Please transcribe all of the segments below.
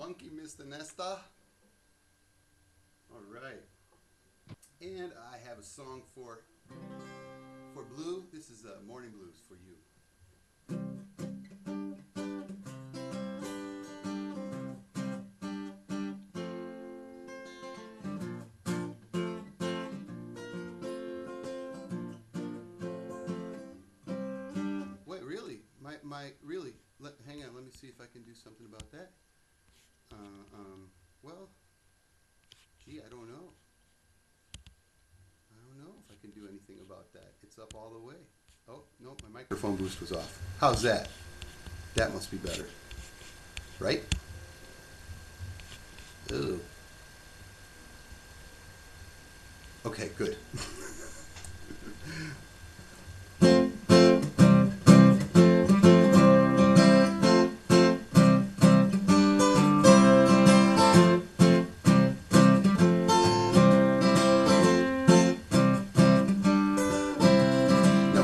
Funky Mr. Nesta. All right. And I have a song for Blue. This is Morning Blues for you. Wait, really? Really? Hang on, let me see if I can do something about that. Well, gee, I don't know. I don't know if I can do anything about that. It's up all the way. Oh, no, my microphone boost was off. How's that? That must be better. Right? Ugh. Okay, good.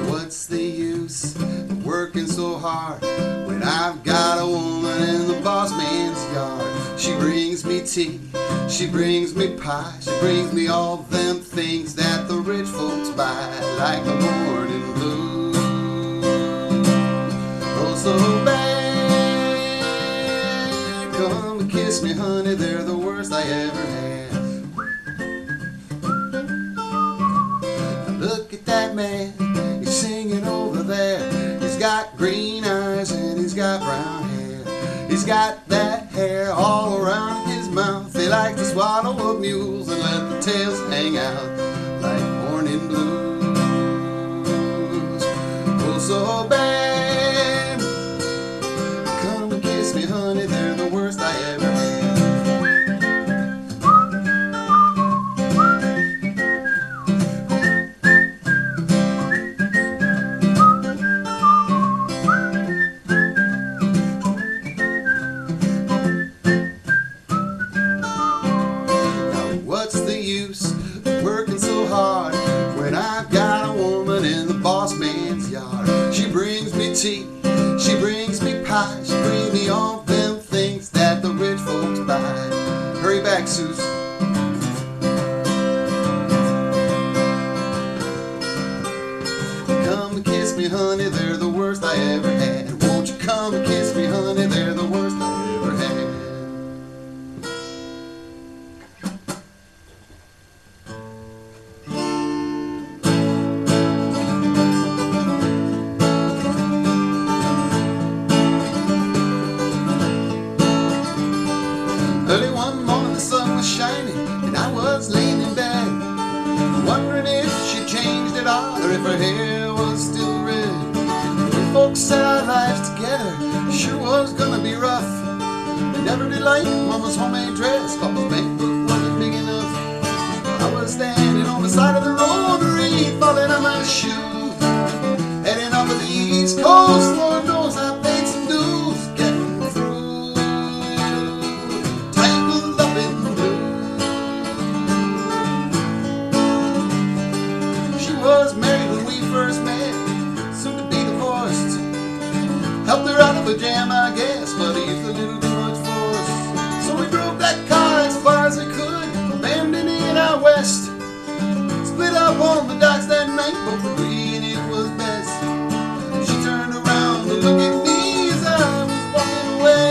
What's the use of working so hard when I've got a woman in the boss man's yard? She brings me tea, she brings me pie, she brings me all them things that the rich folks buy, like the morning blues. Oh, so bad, come and kiss me, honey, they're the worst I ever had. Now look at that man, he's singing over there. He's got green eyes and he's got brown hair. He's got that hair all around his mouth. They like to swallow up mules and let the tails hang out like morning blues. Oh, so bad, come and kiss me, honey, they're the worst I ever had. What's the use of working so hard when I've got a woman in the boss man's yard? She brings me tea, she brings me pie, she brings me all them things that the rich folks buy. Hurry back, Suze. Come and kiss me, honey, they're the worst I ever had. Won't you come and kiss me, honey, they're the worst I ever had. Early one morning the sun was shining and I was laying in bed, wondering if she changed at all or if her hair was still red. When folks said our lives together sure was gonna be rough. They never did like Mama's homemade dress, Papa's bank book wasn't big enough. I was standing on the side of the road, the rain falling on my shoes, heading up to the East Coast. Lord knows I paid some dues getting through. Tangled up in blue. She was married when we first met, soon to be divorced. Helped her out of a jam, I guess, but he used a little too much force. So we drove that car as far as we could, abandoning out west. Split up on the docks that night, both agreeing it was best. She turned around to look at me as I was walking away.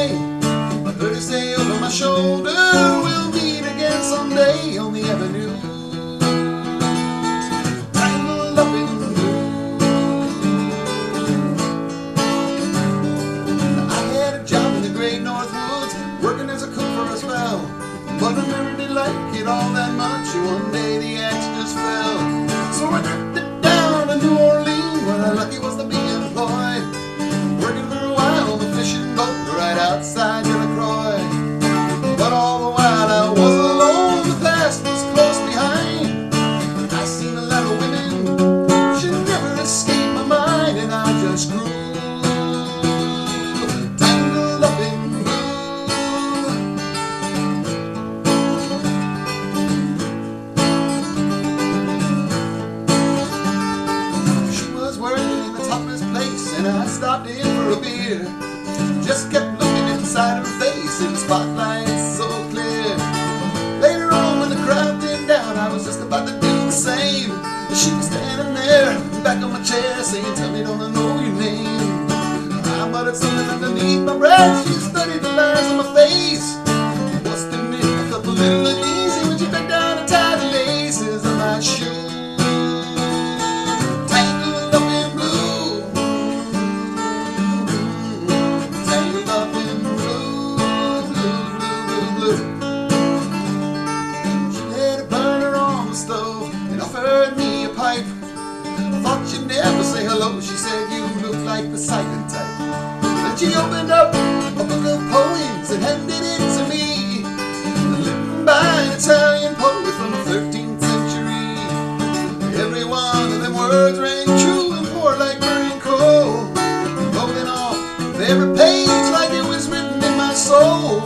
I heard her say over my shoulder, we'll meet again someday on the avenue. Tangled up in blue. I had a job in the great North Woods, working as a cook for a spell, but I never did like it all that much, and one day the axe just fell. So I drifted down to New Orleans, where I lucky was to be employed, working for a while on the fishing boat right outside Delacroix. But all the while I was alone, the past was close behind. I seen a lot of women, should never escape my mind, and I just grew tangled up in and I stopped in for a beer. Just kept looking inside her face in the spotlight beneath my breath, she studied the lines on my face. Must admit, I felt a little uneasy when she bent down and tied the laces of my shoes. Tangled up in blue, tangled up in blue, blue, blue, blue, blue. She had a burner on the stove and offered me a pipe. Thought you'd never say hello, she said you look like the silent type. Then she opened up a book of poems and handed it to me, written by an Italian poet from the 13th century. Every one of them words rang true and poured like burning coal, rolling off of every page like it was written in my soul.